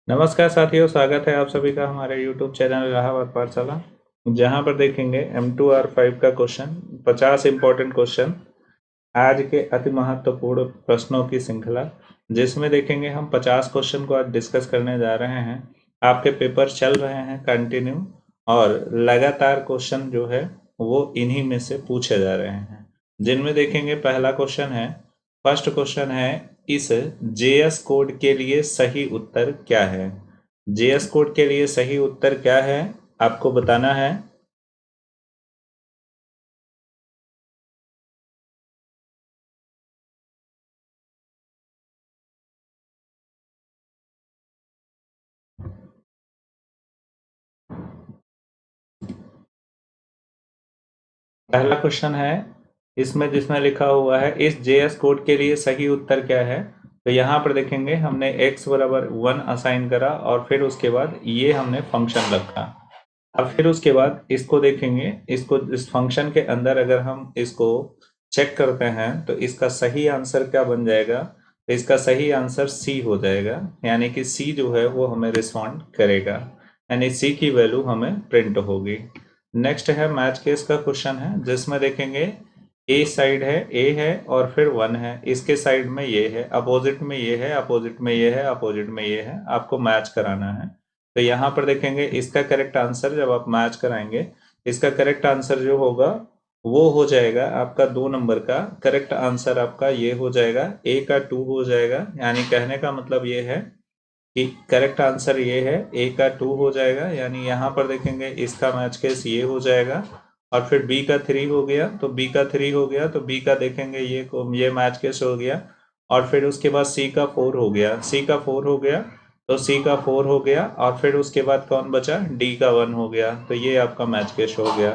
नमस्कार साथियों, स्वागत है आप सभी का हमारे YouTube चैनल इलाहाबाद पाठशाला, जहां पर देखेंगे M2R5 का क्वेश्चन 50 इंपॉर्टेंट क्वेश्चन आज के अति महत्वपूर्ण प्रश्नों की श्रृंखला, जिसमें देखेंगे हम 50 क्वेश्चन को आज डिस्कस करने जा रहे हैं। आपके पेपर चल रहे हैं कंटिन्यू और लगातार क्वेश्चन जो है वो इन्हीं में से पूछे जा रहे हैं, जिनमें देखेंगे पहला क्वेश्चन है, फर्स्ट क्वेश्चन है, इस जेएस कोड के लिए सही उत्तर क्या है। जेएस कोड के लिए सही उत्तर क्या है आपको बताना है। पहला क्वेश्चन है, इसमें जिसमें लिखा हुआ है इस जेएस कोड के लिए सही उत्तर क्या है, तो यहाँ पर देखेंगे हमने x बराबर 1 असाइन करा और फिर उसके बाद ये हमने फंक्शन रखा। अब फिर उसके बाद इसको देखेंगे, इसको इस फंक्शन के अंदर अगर हम इसको चेक करते हैं तो इसका सही आंसर क्या बन जाएगा, तो इसका सही आंसर सी हो जाएगा, यानी कि सी जो है वो हमें रिस्पॉन्ड करेगा, यानी सी की वैल्यू हमें प्रिंट होगी। नेक्स्ट है मैच केस का क्वेश्चन है, जिसमें देखेंगे ए साइड है, ए है और फिर 1 है, इसके साइड में ये है, अपोजिट में ये है, अपोजिट में ये है, अपोजिट में ये है, आपको मैच कराना है। तो यहाँ पर देखेंगे इसका करेक्ट आंसर जब आप मैच कराएंगे, इसका करेक्ट आंसर जो होगा वो हो जाएगा आपका 2 नंबर का करेक्ट आंसर, आपका ये हो जाएगा ए का 2 हो जाएगा, यानी कहने का मतलब ये है कि करेक्ट आंसर ये है, ए का 2 हो जाएगा, यानी यहाँ पर देखेंगे इसका मैच केस ये हो जाएगा और फिर बी का 3 हो गया, तो बी का 3 हो गया तो बी का देखेंगे ये मैच केस हो गया और फिर उसके बाद सी का 4 हो गया, सी का 4 हो गया तो सी का 4 हो गया और फिर उसके बाद कौन बचा, डी का 1 हो गया, तो ये आपका मैच केस हो गया।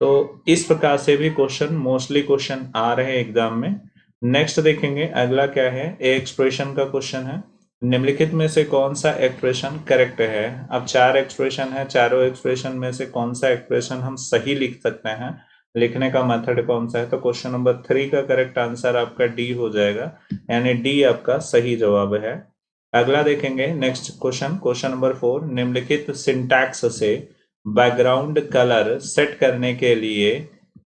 तो इस प्रकार से भी क्वेश्चन मोस्टली क्वेश्चन आ रहे हैं एग्जाम में। नेक्स्ट देखेंगे अगला क्या है, ए एक्सप्रेशन का क्वेश्चन है, निम्नलिखित में से कौन सा एक्सप्रेशन करेक्ट है। अब 4 एक्सप्रेशन है, चारों एक्सप्रेशन में से कौन सा एक्सप्रेशन हम सही लिख सकते हैं, लिखने का मेथड कौन सा है, तो क्वेश्चन नंबर 3 का करेक्ट आंसर आपका डी हो जाएगा, यानी डी आपका सही जवाब है। अगला देखेंगे नेक्स्ट क्वेश्चन, क्वेश्चन नंबर 4, निम्नलिखित सिंटैक्स से बैकग्राउंड कलर सेट करने के लिए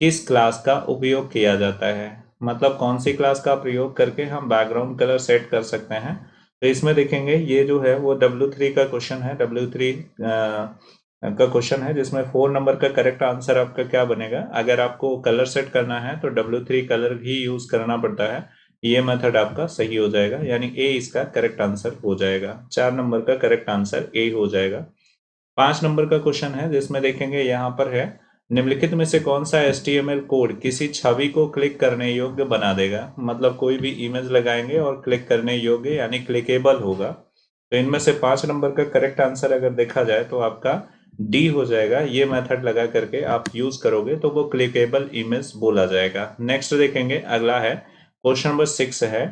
किस क्लास का उपयोग किया जाता है, मतलब कौन सी क्लास का प्रयोग करके हम बैकग्राउंड कलर सेट कर सकते हैं। तो इसमें देखेंगे ये जो है वो W3 का क्वेश्चन है, W3 का क्वेश्चन है, जिसमें 4 नंबर का करेक्ट आंसर आपका क्या बनेगा, अगर आपको कलर सेट करना है तो W3 कलर भी यूज करना पड़ता है, ये मेथड आपका सही हो जाएगा, यानी ए इसका करेक्ट आंसर हो जाएगा, 4 नंबर का करेक्ट आंसर ए हो जाएगा। 5 नंबर का क्वेश्चन है, जिसमें देखेंगे यहाँ पर है, निम्नलिखित में से कौन सा HTML कोड किसी छवि को क्लिक करने योग्य बना देगा, मतलब कोई भी इमेज लगाएंगे और क्लिक करने योग्य यानी क्लिकेबल होगा। तो इनमें से 5 नंबर का करेक्ट आंसर अगर देखा जाए तो आपका डी हो जाएगा, ये मेथड लगा करके आप यूज करोगे तो वो क्लिकेबल इमेज बोला जाएगा। नेक्स्ट देखेंगे अगला है, क्वेश्चन नंबर 6 है,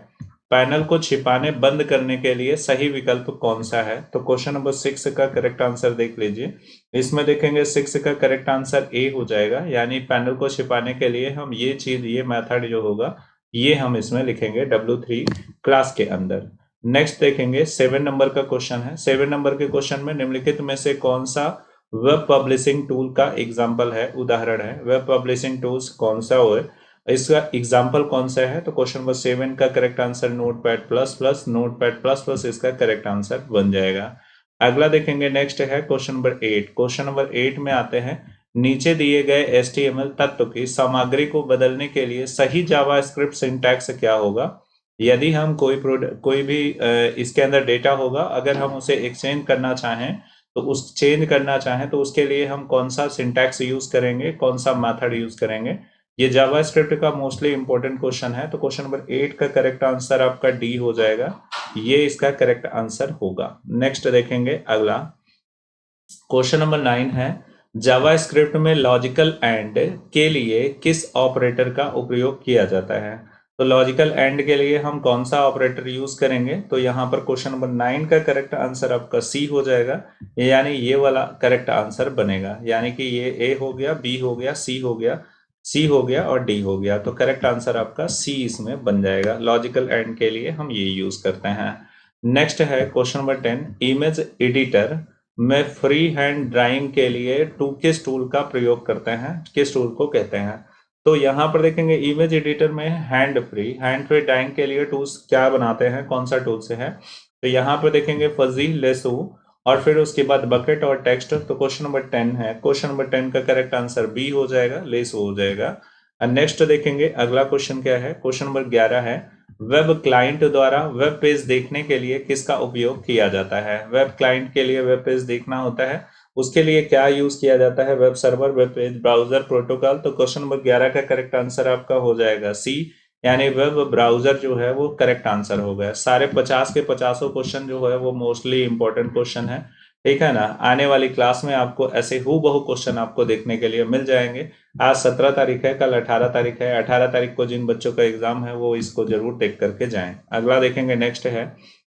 पैनल को छिपाने बंद करने के लिए सही विकल्प कौन सा है, तो क्वेश्चन नंबर 6 का करेक्ट आंसर देख लीजिए। इसमें देखेंगे 6 का करेक्ट आंसर ए हो जाएगा, यानी पैनल को छिपाने के लिए हम ये चीज, ये मेथड जो होगा ये हम इसमें लिखेंगे W3 क्लास के अंदर। नेक्स्ट देखेंगे 7 नंबर का क्वेश्चन है, 7 नंबर के क्वेश्चन में निम्नलिखित में से कौन सा वेब पब्लिशिंग टूल का एग्जाम्पल है, उदाहरण है, वेब पब्लिशिंग टूल्स कौन सा हो, इसका एग्जाम्पल कौन सा है, तो क्वेश्चन नंबर 7 का correct answer notepad plus plus, notepad plus plus इसका करेक्ट आंसर बन जाएगा। अगला देखेंगे नेक्स्ट है क्वेश्चन नंबर 8, क्वेश्चन नंबर 8 में आते हैं, नीचे दिए गए HTML तत्व की सामग्री को बदलने के लिए सही जावास्क्रिप्ट सिंटैक्स क्या होगा। यदि हम कोई भी इसके अंदर डेटा होगा, अगर हम उसे एक्सचेंज करना चाहें तो उस चेंज करना चाहें तो उसके लिए हम कौन सा सिंटैक्स यूज करेंगे, कौन सा मेथड यूज करेंगे, ये जावास्क्रिप्ट का मोस्टली इंपॉर्टेंट क्वेश्चन है। तो क्वेश्चन नंबर 8 का करेक्ट आंसर आपका डी हो जाएगा, ये इसका करेक्ट आंसर होगा। नेक्स्ट देखेंगे अगला, क्वेश्चन नंबर 9 है, जावास्क्रिप्ट में लॉजिकल एंड के लिए किस ऑपरेटर का उपयोग किया जाता है, तो लॉजिकल एंड के लिए हम कौन सा ऑपरेटर यूज करेंगे, तो यहाँ पर क्वेश्चन नंबर 9 का करेक्ट आंसर आपका सी हो जाएगा, यानी ये वाला करेक्ट आंसर बनेगा, यानी कि ये ए हो गया, बी हो गया, सी हो गया, सी हो गया और डी हो गया, तो करेक्ट आंसर आपका सी इसमें बन जाएगा, लॉजिकल एंड के लिए हम ये यूज करते हैं। नेक्स्ट है क्वेश्चन नंबर 10, इमेज एडिटर में फ्री हैंड ड्राइंग के लिए किस टूल का प्रयोग करते हैं, किस टूल को कहते हैं। तो यहाँ पर देखेंगे इमेज एडिटर में हैंड फ्री ड्राइंग के लिए टूल्स क्या बनाते हैं, कौन सा टूल से है। तो यहाँ पर देखेंगे फजी, लेसू और फिर उसके बाद बकेट और टेक्स्ट। तो क्वेश्चन नंबर 10 है, क्वेश्चन नंबर 10 का करेक्ट आंसर बी हो जाएगा, लेसू हो जाएगा। नेक्स्ट देखेंगे अगला क्वेश्चन क्या है, क्वेश्चन नंबर 11 है, वेब क्लाइंट द्वारा वेब पेज देखने के लिए किसका उपयोग किया जाता है। वेब क्लाइंट के लिए वेब पेज देखना होता है, उसके लिए क्या यूज किया जाता है, web server, web page browser, protocol. तो क्वेश्चन नंबर 11 का करेक्ट आंसर आपका हो जाएगा सी, यानी वेब ब्राउजर जो है वो करेक्ट आंसर हो गया। सारे 50 के 50 क्वेश्चन जो है वो मोस्टली इंपॉर्टेंट क्वेश्चन है, ठीक है ना। आने वाली क्लास में आपको ऐसे हूबहू क्वेश्चन आपको देखने के लिए मिल जाएंगे। आज 17 तारीख है, कल 18 तारीख है। 18 तारीख को जिन बच्चों का एग्जाम है वो इसको जरूर देख करके जाएं। अगला देखेंगे, नेक्स्ट है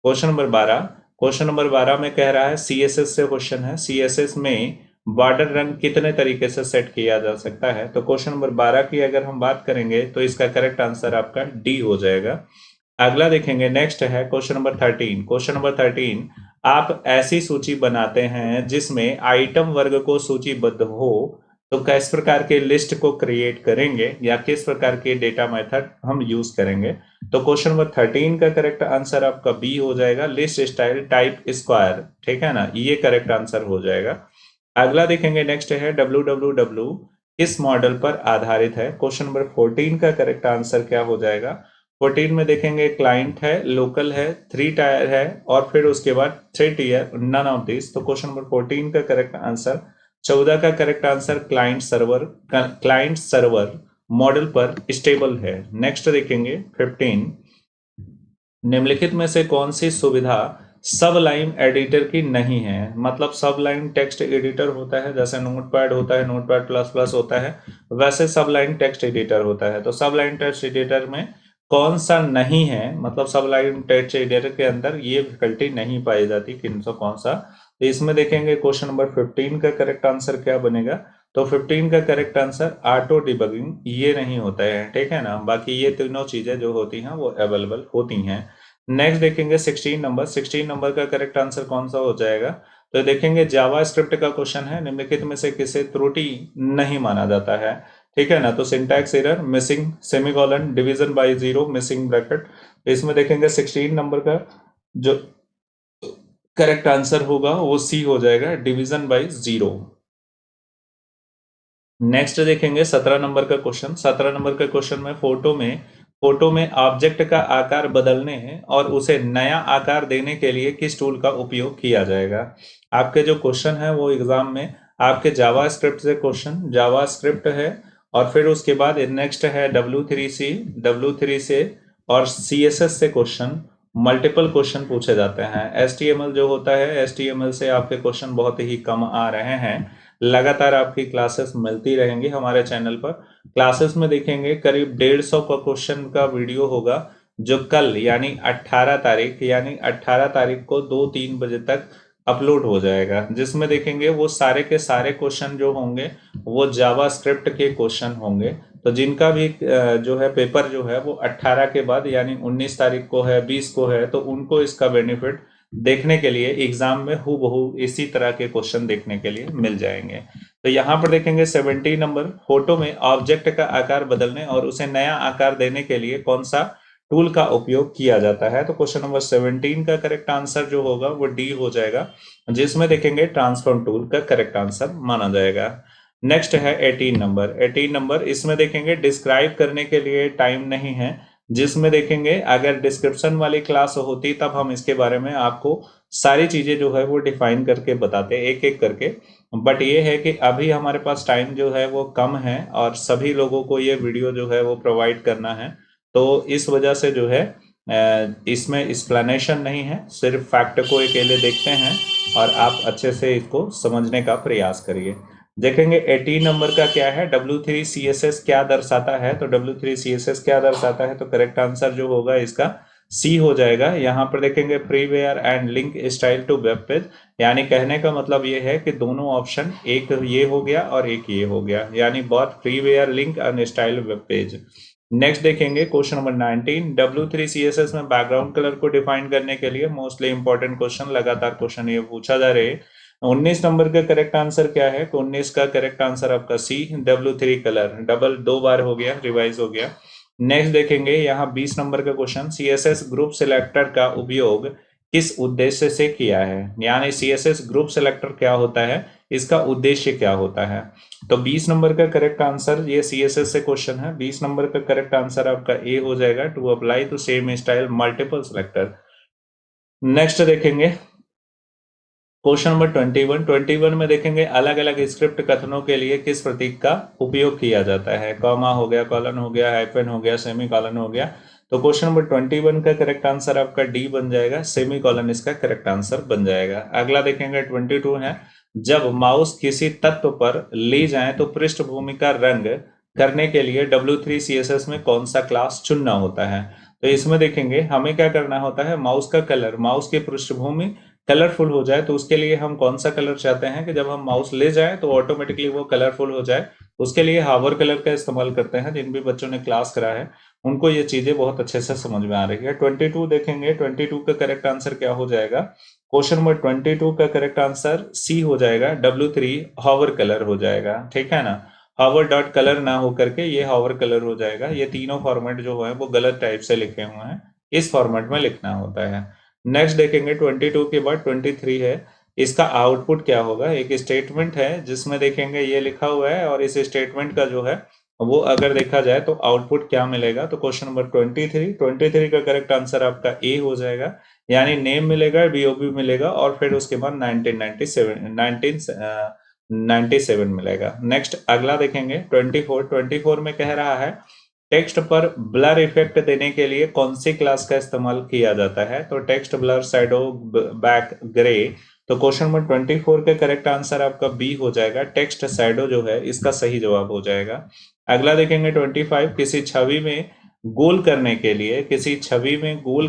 क्वेश्चन नंबर 12। क्वेश्चन नंबर 12 में कह रहा है सीएसएस से क्वेश्चन है, सीएसएस में बॉर्डर रंग कितने तरीके से सेट किया जा सकता है। तो क्वेश्चन नंबर 12 की अगर हम बात करेंगे तो इसका करेक्ट आंसर आपका डी हो जाएगा। अगला देखेंगे, नेक्स्ट है क्वेश्चन नंबर 13। क्वेश्चन नंबर 13, आप ऐसी सूची बनाते हैं जिसमें आइटम वर्ग को सूचीबद्ध हो, तो किस प्रकार के लिस्ट को क्रिएट करेंगे या किस प्रकार के डेटा मेथड हम यूज करेंगे। तो क्वेश्चन नंबर 13 का करेक्ट आंसर आपका बी हो जाएगा, लिस्ट स्टाइल टाइप स्क्वायर, ठीक है ना, ये करेक्ट आंसर हो जाएगा। अगला देखेंगे, नेक्स्ट है www किस मॉडल पर आधारित है। क्वेश्चन नंबर 14 का करेक्ट आंसर क्या हो जाएगा। 14 में देखेंगे क्लाइंट है, लोकल है, 3 टायर है और फिर उसके बाद 3 टीयर, नन ऑफ दिस। तो क्वेश्चन नंबर 14 का करेक्ट आंसर 14 का correct answer client server model पर स्टेबल है। नेक्स्ट देखेंगे 15, निम्नलिखित में से कौन सी सुविधा सब लाइन एडिटर की नहीं है। मतलब सब लाइन टेक्स्ट एडिटर होता है, जैसे नोटपैड होता है, नोटपैड प्लस प्लस होता है, वैसे सब लाइन टेक्स्ट एडिटर होता है। तो सब लाइन टेक्स्ट एडिटर में कौन सा नहीं है, मतलब सब लाइन टेक्स्ट एडिटर के अंदर ये फैकल्टी नहीं पाई जाती, किन सा कौन सा। तो इसमें देखेंगे क्वेश्चन नंबर 15 का करेक्ट आंसर क्या बनेगा। तो 15 का करेक्ट आंसर ऑटो डिबगिंग, ये नहीं होता है, ठीक है ना। बाकी ये तीनों चीजें जो होती हैं वो अवेलेबल होती हैं। नेक्स्ट देखेंगे 16 नंबर, 16 नंबर का करेक्ट आंसर कौन सा हो जाएगा। तो देखेंगे जावा स्क्रिप्ट का क्वेश्चन है, निम्नलिखित में से किसे त्रुटि नहीं माना जाता है, ठीक है ना। तो syntax error, missing semicolon, division by zero, missing bracket. इसमें देखेंगे 16 नंबर का जो करेक्ट आंसर होगा वो सी हो जाएगा, डिवीजन बाय जीरो। नेक्स्ट देखेंगे 17 नंबर का क्वेश्चन। 17 नंबर का क्वेश्चन में फोटो में ऑब्जेक्ट का आकार बदलने और उसे नया आकार देने के लिए किस टूल का उपयोग किया जाएगा। आपके जो क्वेश्चन है वो एग्जाम में आपके जावा स्क्रिप्ट से क्वेश्चन, जावा स्क्रिप्ट है और फिर उसके बाद नेक्स्ट है W3 से और CSS से क्वेश्चन, मल्टीपल क्वेश्चन पूछे जाते हैं। HTML जो होता है, HTML से आपके क्वेश्चन बहुत ही कम आ रहे हैं। लगातार आपकी क्लासेस मिलती रहेंगी हमारे चैनल पर। क्लासेस में देखेंगे करीब 150 का क्वेश्चन का वीडियो होगा, जो कल यानी 18 तारीख को 2-3 बजे तक अपलोड हो जाएगा, जिसमें देखेंगे वो सारे के सारे क्वेश्चन जो होंगे वो जावा स्क्रिप्ट के क्वेश्चन होंगे। तो जिनका भी जो है पेपर जो है वो 18 के बाद यानी 19 तारीख को है, 20 को है, तो उनको इसका बेनिफिट देखने के लिए एग्जाम में हूबहू इसी तरह के क्वेश्चन देखने के लिए मिल जाएंगे। तो यहाँ पर देखेंगे 70 नंबर, फोटो में ऑब्जेक्ट का आकार बदलने और उसे नया आकार देने के लिए कौन सा टूल का उपयोग किया जाता है। तो क्वेश्चन नंबर 17 का करेक्ट आंसर जो होगा वो डी हो जाएगा, जिसमें देखेंगे ट्रांसफॉर्म टूल का करेक्ट आंसर माना जाएगा। नेक्स्ट है 18 नंबर, 18 नंबर इसमें देखेंगे डिस्क्राइब करने के लिए टाइम नहीं है, जिसमें देखेंगे अगर डिस्क्रिप्शन वाली क्लास होती तब हम इसके बारे में आपको सारी चीजें जो है वो डिफाइन करके बताते एक एक करके। बट ये है कि अभी हमारे पास टाइम जो है वो कम है और सभी लोगों को ये वीडियो जो है वो प्रोवाइड करना है, तो इस वजह से जो है इसमें एक्सप्लेनेशन नहीं है, सिर्फ फैक्ट को अकेले देखते हैं और आप अच्छे से इसको समझने का प्रयास करिए। देखेंगे 18 नंबर का क्या है, W3CSS क्या दर्शाता है। तो W3CSS क्या दर्शाता है, तो करेक्ट आंसर जो होगा इसका सी हो जाएगा। यहाँ पर देखेंगे freeware and link style to web page, यानी कहने का मतलब ये है कि दोनों ऑप्शन, एक ये हो गया और एक ये हो गया, यानी both freeware link and style web page. Next देखेंगे क्वेश्चन नंबर 19, W3 CSS में बैकग्राउंड कलर को डिफाइन करने के लिए मोस्टली इंपॉर्टेंट क्वेश्चन, लगातार क्वेश्चन ये पूछा जा रहे हैं। 19 नंबर का करेक्ट आंसर क्या है? तो 19 का करेक्ट आंसर आपका सी, W3 कलर, डबल 2 बार हो गया, रिवाइज हो गया। नेक्स्ट देखेंगे यहाँ 20 नंबर का क्वेश्चन, CSS ग्रुप सिलेक्टर का उपयोग किस उद्देश्य से किया है? यानी CSS ग्रुप सिलेक्टर क्या होता है, इसका उद्देश्य क्या होता है? तो 20 नंबर का करेक्ट आंसर, ये CSS से क्वेश्चन है, 20 नंबर का करेक्ट आंसर आपका ए हो जाएगा, to apply to same style multiple selector. Next देखेंगे क्वेश्चन नंबर 21 में देखेंगे अलग अलग स्क्रिप्ट कथनों के लिए किस प्रतीक का उपयोग किया जाता है? कॉमा हो गया, कॉलन हो गया, हाइफन हो गया, सेमी कॉलन हो गया। तो क्वेश्चन नंबर 21 का करेक्ट आंसर आपका डी बन जाएगा, सेमी कॉलन इसका करेक्ट आंसर बन जाएगा। अगला देखेंगे 22 है, जब माउस किसी तत्व पर ले जाएं तो पृष्ठभूमि का रंग करने के लिए W3 CSS में कौन सा क्लास चुनना होता है? तो इसमें देखेंगे हमें क्या करना होता है, माउस का कलर, माउस की पृष्ठभूमि कलरफुल हो जाए तो उसके लिए हम कौन सा कलर चाहते हैं कि जब हम माउस ले जाएं तो ऑटोमेटिकली वो कलरफुल हो जाए, उसके लिए हावर कलर का इस्तेमाल करते हैं। जिन भी बच्चों ने क्लास करा है उनको ये चीजें बहुत अच्छे से समझ में आ रही है। 22 देखेंगे, 22 का करेक्ट आंसर क्या हो जाएगा? क्वेश्चन नंबर 22 का करेक्ट आंसर सी हो जाएगा, W3 हावर कलर हो जाएगा, ठीक है ना। हावर डॉट कलर ना होकर के ये हावर कलर हो जाएगा। ये तीनों फॉर्मेट जो है वो गलत टाइप से लिखे हुए हैं, इस फॉर्मेट में लिखना होता है। नेक्स्ट देखेंगे 22 के बाद 23 है, इसका आउटपुट क्या होगा? एक स्टेटमेंट है जिसमें देखेंगे ये लिखा हुआ है, और इस स्टेटमेंट का जो है वो अगर देखा जाए तो आउटपुट क्या मिलेगा? तो क्वेश्चन नंबर 23 का करेक्ट आंसर आपका ए हो जाएगा, यानी नेम मिलेगा, BOB मिलेगा, और फिर उसके बाद 1997 मिलेगा। नेक्स्ट अगला देखेंगे 24 में कह रहा है टेक्स्ट पर ब्लर इफेक्ट देने के लिए कौन सी क्लास का इस्तेमाल किया जाता है? तो text blur shadow back grey. तो क्वेश्चन नंबर 24 का करेक्ट आंसर आपका बी हो जाएगा, टेक्स्ट शैडो जो है इसका सही जवाब हो जाएगा। अगला देखेंगे 25, किसी छवि में गोल करने के लिए, किसी छवि में गोल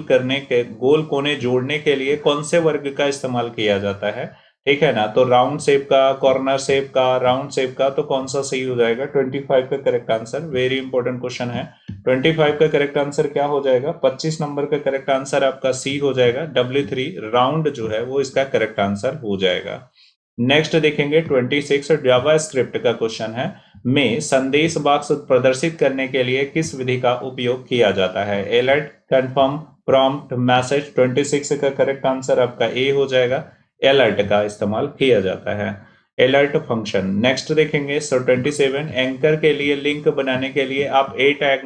कोने जोड़ने के लिए कौन से वर्ग का इस्तेमाल किया जाता है? ठीक है ना। तो राउंड शेप का, कॉर्नर शेप का, राउंड शेप का, तो कौन सा सही हो जाएगा? 25 का correct answer, very important question है। 25 का करेक्ट आंसर क्या हो जाएगा? 25 नंबर का करेक्ट आंसर आपका सी हो जाएगा, W3 राउंड जो है वो इसका करेक्ट आंसर हो जाएगा। नेक्स्ट देखेंगे 26, जावा स्क्रिप्ट का क्वेश्चन है, में संदेश बॉक्स प्रदर्शित करने के लिए किस विधि का उपयोग किया जाता है? Alert, confirm, prompt, message. 26 का करेक्ट आंसर आपका ए हो जाएगा, अलर्ट का इस्तेमाल किया जाता है, अलर्ट फंक्शन। नेक्स्ट देखेंगे 27, एंकर के लिए लिंक बनाने के लिए आप ए टैग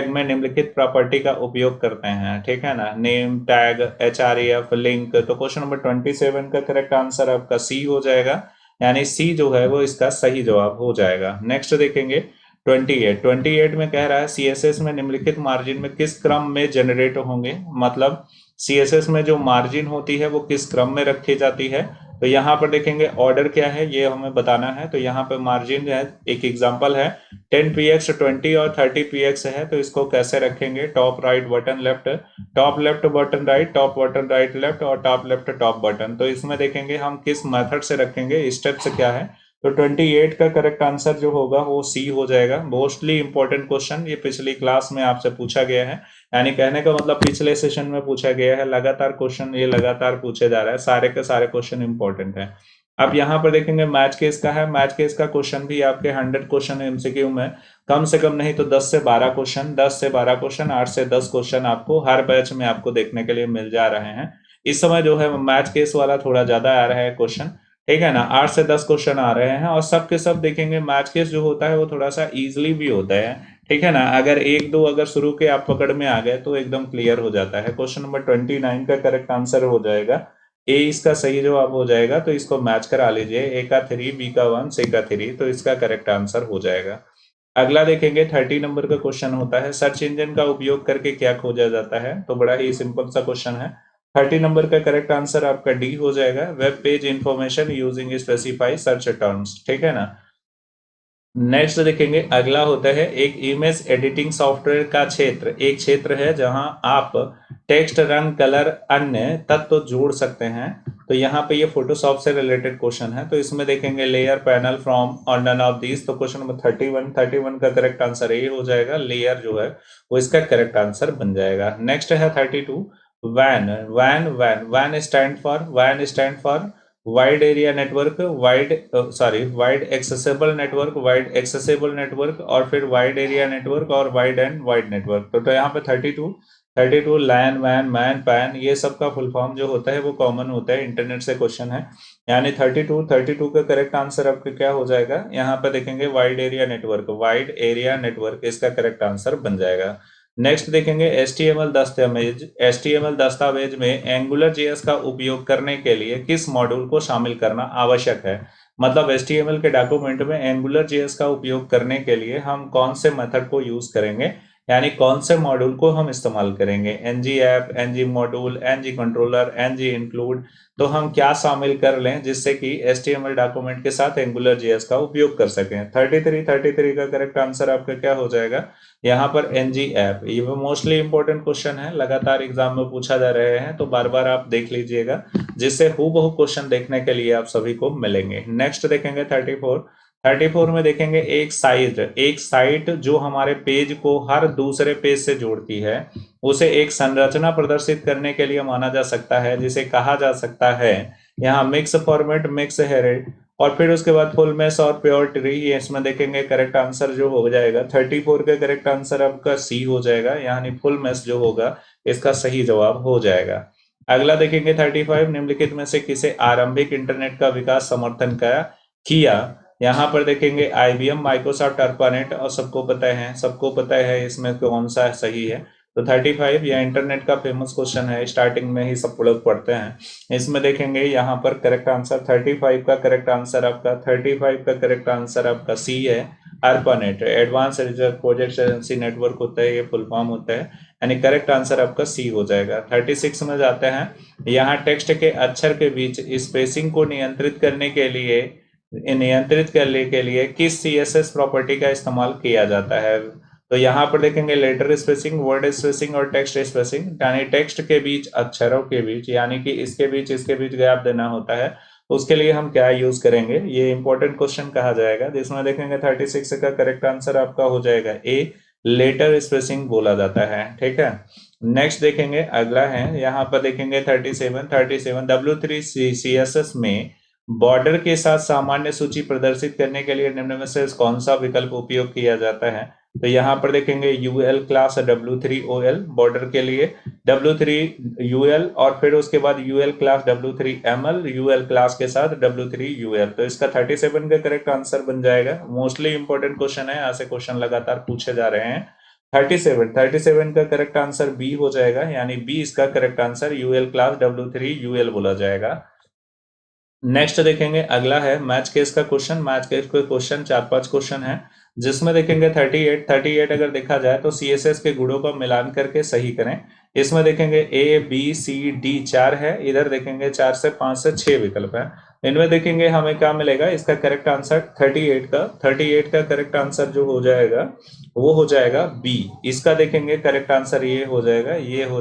में निम्नलिखित प्रॉपर्टी का उपयोग करते हैं, ठीक है ना। Name tag, href, link. तो क्वेश्चन नंबर 27 का करेक्ट आंसर आपका सी हो जाएगा, यानी सी जो है वो इसका सही जवाब हो जाएगा। नेक्स्ट देखेंगे 28 में कह रहा है CSS में निम्नलिखित मार्जिन में किस क्रम में जनरेट होंगे? मतलब CSS में जो मार्जिन होती है वो किस क्रम में रखी जाती है? तो यहाँ पर देखेंगे ऑर्डर क्या है ये हमें बताना है। तो यहाँ पर मार्जिन है, एक एग्जांपल है 10px, 20 और 30px है, तो इसको कैसे रखेंगे? Top right button left, top left button right, top button right left, और टॉप लेफ्ट टॉप बटन। तो इसमें देखेंगे हम किस मेथड से रखेंगे, स्टेप्स क्या है। तो 28 का करेक्ट आंसर जो होगा वो सी हो जाएगा। मोस्टली इंपॉर्टेंट क्वेश्चन, ये पिछली क्लास में आपसे पूछा गया है, यानी कहने का मतलब पिछले सेशन में पूछा गया है, लगातार क्वेश्चन ये लगातार पूछे जा रहा है, सारे के सारे क्वेश्चन इंपॉर्टेंट है। अब यहाँ पर देखेंगे मैच केस का है, मैच केस का क्वेश्चन भी आपके 100 क्वेश्चन MCQ में कम से कम नहीं तो 10 से 12 क्वेश्चन, 10 से 12 क्वेश्चन, 8 से 10 क्वेश्चन आपको हर बैच में आपको देखने के लिए मिल जा रहे हैं। इस समय जो है मैच केस वाला थोड़ा ज्यादा आ रहा है क्वेश्चन, ठीक है ना। 8 से 10 क्वेश्चन आ रहे हैं, और सब के सब देखेंगे मैच केस जो होता है वो थोड़ा सा इजीली भी होता है, ठीक है ना। अगर एक दो अगर शुरू के आप पकड़ में आ गए तो एकदम क्लियर हो जाता है। क्वेश्चन नंबर 29 का करेक्ट आंसर हो जाएगा ए, इसका सही जवाब हो जाएगा। तो इसको मैच करा लीजिए, ए का 3, बी का 1, सी का 3, तो इसका करेक्ट आंसर हो जाएगा। अगला देखेंगे 30 नंबर का क्वेश्चन होता है, सर्च इंजन का उपयोग करके क्या खोजा जाता है? तो बड़ा ही सिंपल सा क्वेश्चन है। 30 नंबर का करेक्ट आंसर आपका डी हो जाएगा, web page information using specify search terms, ठीक है ना। नेक्स्ट देखेंगे अगला होता है एक इमेज एडिटिंग सॉफ्टवेयर का क्षेत्र, एक क्षेत्र है जहां आप टेक्स्ट, रंग, कलर, अन्य तत्व जोड़ सकते हैं। तो यहाँ पे ये फोटोशॉप से रिलेटेड क्वेश्चन है, तो इसमें देखेंगे लेयर पैनल फ्रॉम और नन ऑफ दीज। तो क्वेश्चन नंबर 31 का करेक्ट आंसर ये हो जाएगा, लेयर जो है वो इसका करेक्ट आंसर बन जाएगा। नेक्स्ट है 32, वैन। वैन stand for wide area network, wide accessible network, और फिर वाइड एरिया नेटवर्क और वाइड एंड वाइड नेटवर्क। तो यहाँ पे 32 लैन वैन मैन पैन ये सब का फुल फॉर्म जो होता है वो कॉमन होता है, इंटरनेट से क्वेश्चन है। यानी 32 का करेक्ट आंसर आपका क्या हो जाएगा, यहाँ पे देखेंगे वाइड एरिया नेटवर्क इसका करेक्ट आंसर बन जाएगा। नेक्स्ट देखेंगे HTML दस्तावेज में एंगुलर जेएस का उपयोग करने के लिए किस मॉड्यूल को शामिल करना आवश्यक है। मतलब HTML के डॉक्यूमेंट में एंगुलर जेएस का उपयोग करने के लिए हम कौन से मेथड को यूज करेंगे, यानी कौन से मॉड्यूल को हम इस्तेमाल करेंगे, ng app, ng module, ng controller, ng include. तो हम क्या शामिल कर लें जिससे कि HTML डॉक्यूमेंट के साथ एंगुलर जेएस का उपयोग कर सकें। 33 का करेक्ट आंसर आपका क्या हो जाएगा, यहाँ पर ng ऐप। ये मोस्टली इंपॉर्टेंट क्वेश्चन है, लगातार एग्जाम में पूछा जा रहे हैं, तो बार बार आप देख लीजिएगा, जिससे हूबहू क्वेश्चन देखने के लिए आप सभी को मिलेंगे। नेक्स्ट देखेंगे 34 में देखेंगे एक साइट जो हमारे पेज को हर दूसरे पेज से जोड़ती है, उसे एक संरचना प्रदर्शित करने के लिए माना जा सकता है, जिसे कहा जा सकता है यहाँ मिक्स फॉर्मेट, मिक्स हेरिड, और फिर उसके बाद फुल मेश और प्योर ट्री। ये इसमें देखेंगे करेक्ट आंसर जो हो जाएगा 34 का करेक्ट आंसर आपका सी हो जाएगा, यानी फुल मेश जो होगा इसका सही जवाब हो जाएगा। अगला देखेंगे 35, निम्नलिखित में से किसे आरंभिक इंटरनेट का विकास समर्थन किया। यहाँ पर देखेंगे IBM, माइक्रोसॉफ्ट, ARPANET, और सबको पता है इसमें कौन सा सही है। तो 35 यह इंटरनेट का फेमस क्वेश्चन है, स्टार्टिंग में ही सब लोग पढ़ते हैं। इसमें देखेंगे यहाँ पर करेक्ट आंसर 35 का करेक्ट आंसर आपका सी है, ARPANET, advance research project agency network होता है, ये फुल फॉर्म होता है, यानी करेक्ट आंसर आपका सी हो जाएगा। 36 में जाते हैं, यहाँ टेक्स्ट के अक्षर के बीच स्पेसिंग को नियंत्रित करने के लिए किस CSS प्रॉपर्टी का इस्तेमाल किया जाता है। तो यहाँ पर देखेंगे लेटर स्पेसिंग, वर्ड स्पेसिंग और टेक्स्ट स्पेसिंग, यानी टेक्स्ट के बीच, अक्षरों के बीच, यानी कि इसके बीच गैप देना होता है, उसके लिए हम क्या यूज करेंगे, ये इंपॉर्टेंट क्वेश्चन कहा जाएगा, जिसमें देखेंगे 36 का करेक्ट आंसर आपका हो जाएगा ए, लेटर स्पेसिंग बोला जाता है। ठीक है, नेक्स्ट देखेंगे, अगला है यहाँ पर देखेंगे 37 W3 CSS में बॉर्डर के साथ सामान्य सूची प्रदर्शित करने के लिए निम्न में से कौन सा विकल्प उपयोग किया जाता है। तो यहाँ पर देखेंगे UL क्लास W3OL बॉर्डर के लिए, W3UL, और फिर उसके बाद UL class W3ML, UL class के साथ W3UL। तो इसका 37 का करेक्ट आंसर बन जाएगा। मोस्टली इंपॉर्टेंट क्वेश्चन है, ऐसे क्वेश्चन लगातार पूछे जा रहे हैं। 37 का करेक्ट आंसर बी हो जाएगा, यानी बी इसका correct answer, UL class W3UL बोला जाएगा। नेक्स्ट देखेंगे, अगला है मैच केस का क्वेश्चन। मैच केस का क्वेश्चन 4-5 क्वेश्चन है, जिसमें देखेंगे 38 अगर देखा जाए तो CSS के गुणों का मिलान करके सही करें। इसमें देखेंगे ABCD 4 है, इधर देखेंगे 4 से 5 से 6 विकल्प है। इनमें देखेंगे हमें क्या मिलेगा, इसका करेक्ट आंसर 38 का करेक्ट आंसर जो हो जाएगा वो हो जाएगा बी। इसका देखेंगे करेक्ट आंसर ये हो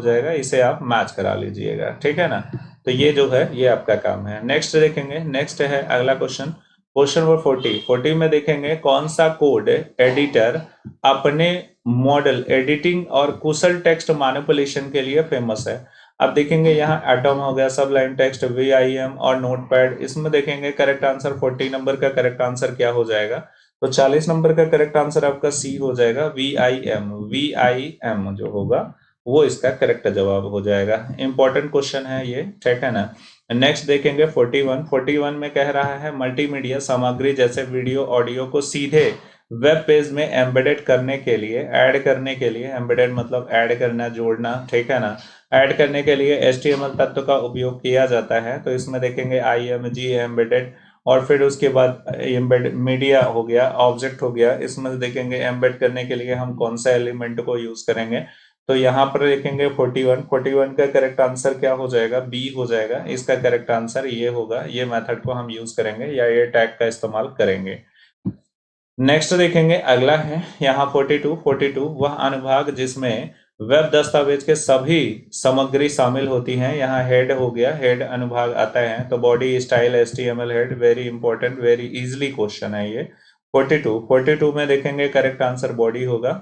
जाएगा, इसे आप मैच करा लीजिएगा। ठीक है ना, तो ये जो है ये आपका काम है। नेक्स्ट देखेंगे, नेक्स्ट है अगला क्वेश्चन नंबर 40 में देखेंगे कौन सा कोड एडिटर अपने मॉडल एडिटिंग और कुशल टेक्स्ट मैनिपुलेशन के लिए फेमस है। अब देखेंगे यहाँ एटम हो गया, सबलाइन टेक्स्ट, VIM और नोटपैड। इसमें देखेंगे करेक्ट आंसर 40 नंबर का करेक्ट आंसर क्या हो जाएगा, तो 40 नंबर का करेक्ट आंसर आपका सी हो जाएगा, VIM जो होगा वो इसका करेक्ट जवाब हो जाएगा। इंपॉर्टेंट क्वेश्चन है ये, ठीक है ना। नेक्स्ट देखेंगे 41 में कह रहा है मल्टीमीडिया सामग्री जैसे वीडियो ऑडियो को सीधे वेब पेज में एम्बेडेड करने के लिए, एम्बेडेड मतलब ऐड करना, जोड़ना, ठीक है ना, ऐड करने के लिए HTML तत्व का उपयोग किया जाता है। तो इसमें देखेंगे IMG एम्बेडेड, और फिर उसके बाद एम्बेड मीडिया हो गया, ऑब्जेक्ट हो गया। इसमें देखेंगे एम्बेड करने के लिए हम कौन सा एलिमेंट को यूज करेंगे। तो यहाँ पर देखेंगे 41 का करेक्ट आंसर क्या हो जाएगा, बी हो जाएगा। इसका करेक्ट आंसर ये होगा, ये मेथड को हम यूज करेंगे या ये टैग का इस्तेमाल करेंगे। नेक्स्ट देखेंगे, अगला है यहाँ 42 वह अनुभाग जिसमें वेब दस्तावेज के सभी सामग्री शामिल होती हैं। यहाँ हेड हो गया, हेड अनुभाग आता है, तो body style HTML head, very important, very easily question है ये। 42 में देखेंगे करेक्ट आंसर बॉडी होगा।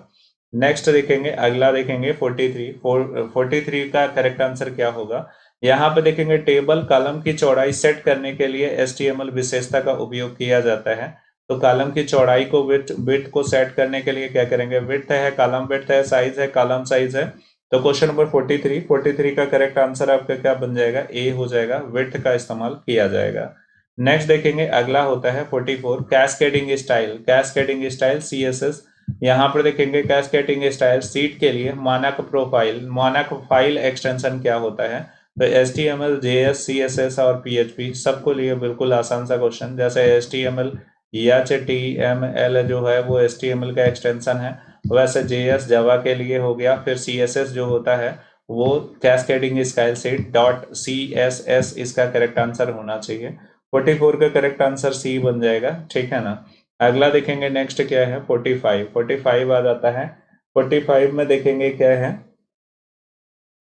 नेक्स्ट देखेंगे, अगला देखेंगे 43 का करेक्ट आंसर क्या होगा। यहाँ पे देखेंगे टेबल कॉलम की चौड़ाई सेट करने के लिए HTML विशेषता का उपयोग किया जाता है। तो कॉलम की चौड़ाई को विड्थ को सेट करने के लिए क्या करेंगे, विड्थ है, कॉलम विड्थ है, साइज है, कॉलम साइज है। तो क्वेश्चन नंबर 43 का करेक्ट आंसर आपका क्या बन जाएगा, ए हो जाएगा, विड्थ का इस्तेमाल किया जाएगा। नेक्स्ट देखेंगे, अगला होता है 44 cascading style. Cascading style CSS, यहाँ पर देखेंगे कैस्केडिंग स्टाइल सीट के लिए मानक प्रोफाइल, मानक फाइल एक्सटेंशन क्या होता है। तो HTML JS CSS और PHP सबको लिए बिल्कुल आसान सा क्वेश्चन। जैसे HTML HTML जो है वो HTML का एक्सटेंशन है, वैसे JS जावा के लिए हो गया, फिर CSS जो होता है वो कैस्केडिंग स्टाइल से .css इसका करेक्ट आंसर होना चाहिए। 44 का करेक्ट आंसर C बन जाएगा, ठीक है ना। अगला देखेंगे नेक्स्ट क्या है, 45 आ जाता है। 45 में देखेंगे क्या है,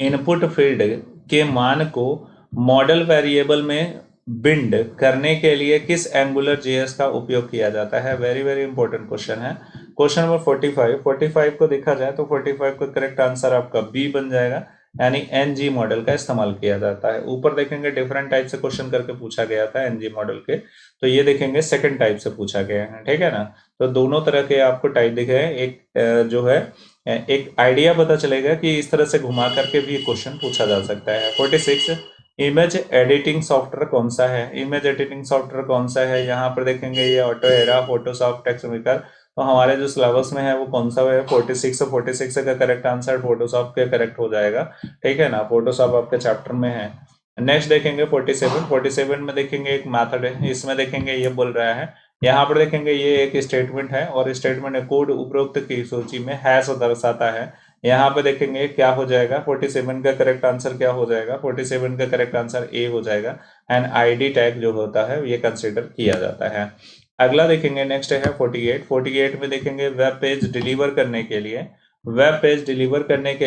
इनपुट फील्ड के मान को मॉडल वेरिएबल में बिंड करने के लिए किस एंगुलर JS का उपयोग किया जाता है। वेरी वेरी इंपॉर्टेंट क्वेश्चन है। क्वेश्चन नंबर 45 को देखा जाए तो 45 का करेक्ट आंसर आपका बी बन जाएगा, यानी NG मॉडल का इस्तेमाल किया जाता है। ऊपर देखेंगे डिफरेंट टाइप से क्वेश्चन करके पूछा गया था NG मॉडल के, तो ये देखेंगे सेकंड टाइप से पूछा गया है, ठीक है ना। तो दोनों तरह के आपको टाइप दिख रहे हैं। एक जो है एक आइडिया पता चलेगा कि इस तरह से घुमा करके भी क्वेश्चन पूछा जा सकता है। 46 इमेज एडिटिंग सॉफ्टवेयर कौन सा है। इमेज एडिटिंग सॉफ्टवेयर कौन सा है, यहाँ पर देखेंगे ये auto era, Photoshop, text maker. तो हमारे जो सिलेबस में है वो कौन सा है, 46 का करेक्ट आंसर फोटोशॉप के करेक्ट हो जाएगा, ठीक है ना। फोटोशॉप आपके चैप्टर में है। नेक्स्ट देखेंगे 47 में देखेंगे एक मेथड है, इसमें देखेंगे ये बोल रहा है, यहाँ पर देखेंगे ये एक स्टेटमेंट है और स्टेटमेंट कोड उपरोक्त की सूची में हैश दर्शाता है। यहाँ पे देखेंगे क्या हो जाएगा, 47 का करेक्ट आंसर क्या हो जाएगा, 47 का करेक्ट आंसर ए हो जाएगा। एंड ID टैग जो होता है ये कंसिडर किया जाता है। अगला देखेंगे नेक्स्ट है 48 में देखेंगे वेब पेज डिलीवर करने के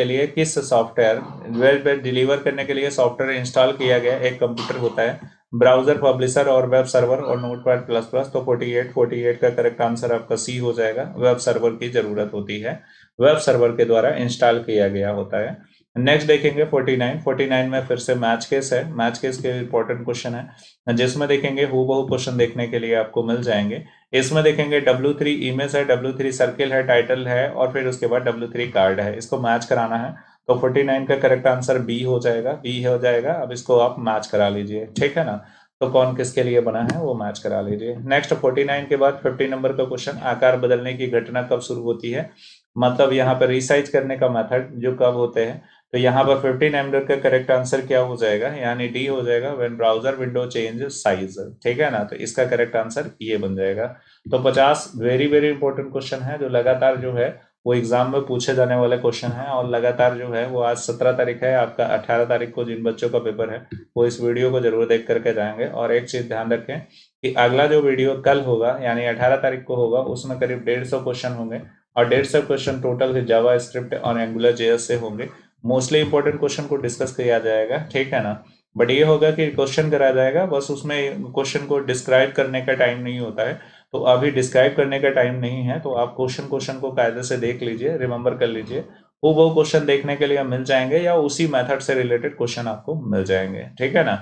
लिए किस सॉफ्टवेयर, वेब पेज डिलीवर करने के लिए सॉफ्टवेयर इंस्टॉल किया गया एक कंप्यूटर होता है, ब्राउजर, पब्लिशर और वेब सर्वर और नोटपैड प्लस प्लस। तो 48 का करेक्ट आंसर आपका सी हो जाएगा, वेब सर्वर की जरूरत होती है, वेब सर्वर के द्वारा इंस्टॉल किया गया होता है। नेक्स्ट देखेंगे 49 में फिर से मैच केस है। मैच केस के इंपॉर्टेंट क्वेश्चन है, जिसमें देखेंगे हूबहू क्वेश्चन देखने के लिए आपको मिल जाएंगे। इसमें देखेंगे W3 इमेज है, W3 सर्किल है, टाइटल है और फिर उसके बाद W3 कार्ड है, इसको मैच कराना है। तो 49 का करेक्ट आंसर बी हो जाएगा। अब इसको आप मैच करा लीजिए, ठीक है ना। तो कौन किसके लिए बना है वो मैच करा लीजिए। नेक्स्ट 49 के बाद 50 नंबर का क्वेश्चन, आकार बदलने की घटना कब शुरू होती है, मतलब यहाँ पर रिसाइज करने का मेथड जो कब होते हैं। तो यहाँ पर 50 नंबर का करेक्ट आंसर क्या हो जाएगा, यानी डी हो जाएगा, when browser window change size, ठीक है ना। तो इसका करेक्ट आंसर ये बन जाएगा। तो 50 वेरी वेरी इंपॉर्टेंट क्वेश्चन है जो लगातार जो है वो एग्जाम में पूछे जाने वाले क्वेश्चन है, और लगातार जो है वो आज 17 तारीख है, आपका 18 तारीख को जिन बच्चों का पेपर है वो इस वीडियो को जरूर देख करके जाएंगे। और एक चीज ध्यान रखें कि अगला जो वीडियो कल होगा यानी 18 तारीख को होगा, उसमें करीब 150 क्वेश्चन होंगे और 150 क्वेश्चन टोटल जावा स्क्रिप्ट और एंगुलर JS से होंगे। मोस्टली इंपॉर्टेंट क्वेश्चन को डिस्कस किया जाएगा, ठीक है ना। बट ये होगा कि क्वेश्चन कराया जाएगा, बस उसमें क्वेश्चन को डिस्क्राइब करने का टाइम नहीं होता है। तो अभी डिस्क्राइब करने का टाइम नहीं है, तो आप क्वेश्चन को कायदे से देख लीजिए, रिमेंबर कर लीजिए। वो क्वेश्चन देखने के लिए मिल जाएंगे या उसी मेथड से रिलेटेड क्वेश्चन आपको मिल जाएंगे, ठीक है ना।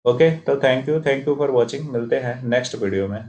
ओके, तो थैंक यू फॉर वॉचिंग, मिलते हैं नेक्स्ट वीडियो में।